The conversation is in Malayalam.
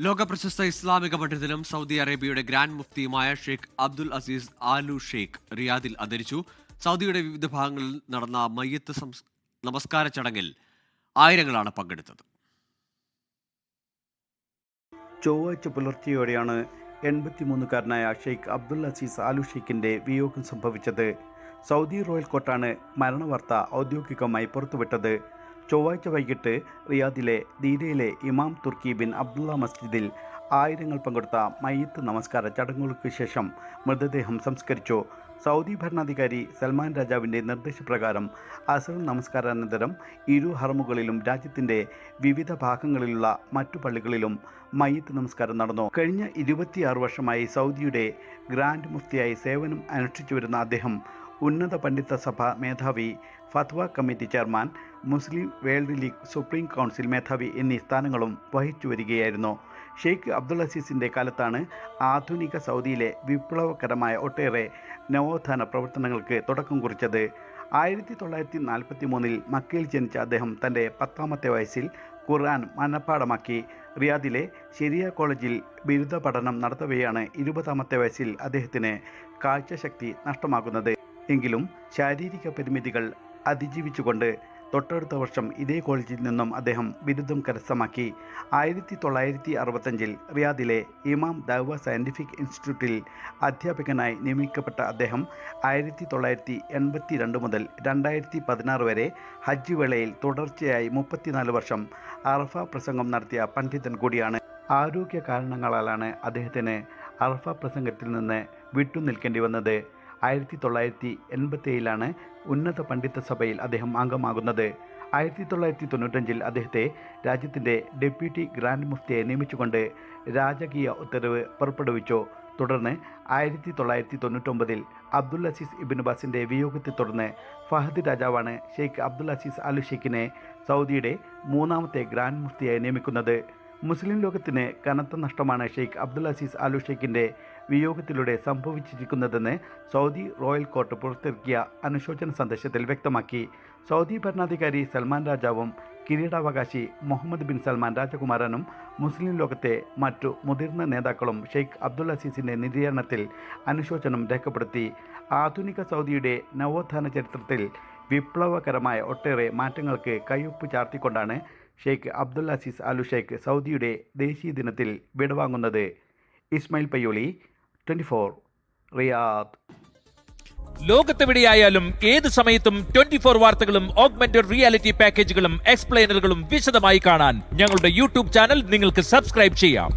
ലോകപ്രശസ്ത ഇസ്ലാമിക പണ്ഡിതനും സൗദി അറേബ്യയുടെ grand മുഫ്തിയുമായ Sheikh Abdul Aziz aloo Sheikh റിയാദിൽ അന്തരിച്ചു. സൗദിയുടെ വിവിധ ഭാഗങ്ങളിൽ നടന്ന മയ്യത്ത് നമസ്കാര ചടങ്ങിൽ ആയിരങ്ങളാണ് പങ്കെടുത്തത്. ചൊവ്വാഴ്ച പുലർച്ചെയോടെയാണ് 83-കാരനായ ഷെയ്ഖ് അബ്ദുൽ അസീസ് ആലു ഷെയ്ഖിന്റെ വിയോഗം സംഭവിച്ചത്. സൗദി റോയൽ കോർട്ടാണ് മരണവാർത്ത ഔദ്യോഗികമായി പുറത്തുവിട്ടത്. ചൊവ്വാഴ്ച വൈകിട്ട് റിയാദിലെ ദീരയിലെ ഇമാം തുർക്കി ബിൻ അബ്ദുള്ള മസ്ജിദിൽ ആയിരങ്ങൾ പങ്കെടുത്ത മയ്യത്ത് നമസ്കാര ചടങ്ങുകൾക്ക് ശേഷം മൃതദേഹം സംസ്കരിച്ചു. സൗദി ഭരണാധികാരി സൽമാൻ രാജാവിൻ്റെ നിർദ്ദേശപ്രകാരം അസർ നമസ്കാരാനന്തരം ഇരു ഹറമുകളിലും രാജ്യത്തിൻ്റെ വിവിധ ഭാഗങ്ങളിലുള്ള മറ്റു പള്ളികളിലും മയ്യത്ത് നമസ്കാരം നടന്നു. കഴിഞ്ഞ 26 വർഷമായി സൗദിയുടെ ഗ്രാൻഡ് മുഫ്തിയായി സേവനം അനുഷ്ഠിച്ചു വരുന്ന അദ്ദേഹം ഉന്നത പണ്ഡിത സഭ മേധാവി, ഫത്വ കമ്മിറ്റി ചെയർമാൻ, മുസ്ലിം വേൾഡ് ലീഗ് സുപ്രീം കൗൺസിൽ മേധാവി എന്നീ സ്ഥാനങ്ങളും വഹിച്ചു വരികയായിരുന്നു. ഷെയ്ഖ് അബ്ദുൽ അസീസിൻ്റെ കാലത്താണ് ആധുനിക സൗദിയിലെ വിപ്ലവകരമായ ഒട്ടേറെ നവോത്ഥാന പ്രവർത്തനങ്ങൾക്ക് തുടക്കം കുറിച്ചത്. 1943 മക്കയിൽ ജനിച്ച അദ്ദേഹം തൻ്റെ 10ാമത്തെ വയസ്സിൽ ഖുർആൻ മനഃപ്പാഠമാക്കി. റിയാദിലെ ശരിയ കോളേജിൽ ബിരുദ പഠനം നടത്തവെയാണ് 20ാമത്തെ വയസ്സിൽ അദ്ദേഹത്തിന് കാഴ്ചശക്തി നഷ്ടമാകുന്നത്. എങ്കിലും ശാരീരിക പരിമിതികൾ അതിജീവിച്ചുകൊണ്ട് തൊട്ടടുത്ത വർഷം ഇതേ കോളേജിൽ നിന്നും അദ്ദേഹം ബിരുദം കരസ്ഥമാക്കി. 1965 റിയാദിലെ ഇമാം ദഅവ സയൻറ്റിഫിക് ഇൻസ്റ്റിറ്റ്യൂട്ടിൽ അധ്യാപകനായി നിയമിക്കപ്പെട്ട അദ്ദേഹം 1982 മുതൽ 2016 വരെ ഹജ്ജ് വേളയിൽ തുടർച്ചയായി 34 വർഷം അറഫ പ്രസംഗം നടത്തിയ പണ്ഡിതൻ കൂടിയാണ്. ആരോഗ്യ കാരണങ്ങളാലാണ് അദ്ദേഹത്തിന് അറഫ പ്രസംഗത്തിൽ നിന്ന് വിട്ടുനിൽക്കേണ്ടി വന്നത്. 1987 ഉന്നത പണ്ഡിത സഭയിൽ അദ്ദേഹം അംഗമാകുന്നത്. 1995 അദ്ദേഹത്തെ രാജ്യത്തിൻ്റെ ഡെപ്യൂട്ടി ഗ്രാൻഡ് മുഫ്തിയെ നിയമിച്ചുകൊണ്ട് രാജകീയ ഉത്തരവ് പുറപ്പെടുവിച്ചു. തുടർന്ന് 1999 അബ്ദുൽ അസീസ് ഇബ്നു ബാസിൻ്റെ വിയോഗത്തെ തുടർന്ന് ഫഹദ് രാജാവാണ് ഷെയ്ഖ് അബ്ദുൽ അസീസ് ആലു ഷെയ്ഖിനെ സൗദിയുടെ 3ാമത്തെ ഗ്രാൻഡ് മുഫ്തിയായി നിയമിക്കുന്നത്. മുസ്ലിം ലോകത്തിന് കനത്ത നഷ്ടമാണ് ഷെയ്ഖ് അബ്ദുൽ അസീസ് ആലു ഷെയ്ഖിൻ്റെ വിയോഗത്തിലൂടെ സംഭവിച്ചിരിക്കുന്നതെന്ന് സൗദി റോയൽ കോർട്ട് പുറത്തിറക്കിയ അനുശോചന സന്ദേശത്തിൽ വ്യക്തമാക്കി. സൗദി ഭരണാധികാരി സൽമാൻ രാജാവും കിരീടാവകാശി മുഹമ്മദ് ബിൻ സൽമാൻ രാജകുമാരനും മുസ്ലിം ലോകത്തെ മറ്റു മുതിർന്ന നേതാക്കളും ഷെയ്ഖ് അബ്ദുൽ അസീസിൻ്റെ നിര്യാണത്തിൽ അനുശോചനം രേഖപ്പെടുത്തി. ആധുനിക സൗദിയുടെ നവോത്ഥാന ചരിത്രത്തിൽ വിപ്ലവകരമായ ഒട്ടേറെ മാറ്റങ്ങൾക്ക് കയ്യൊപ്പ് ചാർത്തിക്കൊണ്ടാണ് ഷെയ്ഖ് അബ്ദുൽ അസീസ് ആലു ഷെയ്ഖ് സൗദിയുടെ ദേശീയ ദിനത്തിൽ വിടവാങ്ങുന്നത്. ഇസ്മായിൽ പയ്യോളി, 24 റിയാദ്. ലോകത്തെവിടെയായാലും ഏത് സമയത്തും 24 വാർത്തകളും ഓഗ്മെന്റഡ് റിയാലിറ്റി പാക്കേജുകളും എക്സ്പ്ലെയിനറുകളും വിശദമായി കാണാൻ ഞങ്ങളുടെ യൂട്യൂബ് ചാനൽ നിങ്ങൾക്ക് സബ്സ്ക്രൈബ് ചെയ്യാം.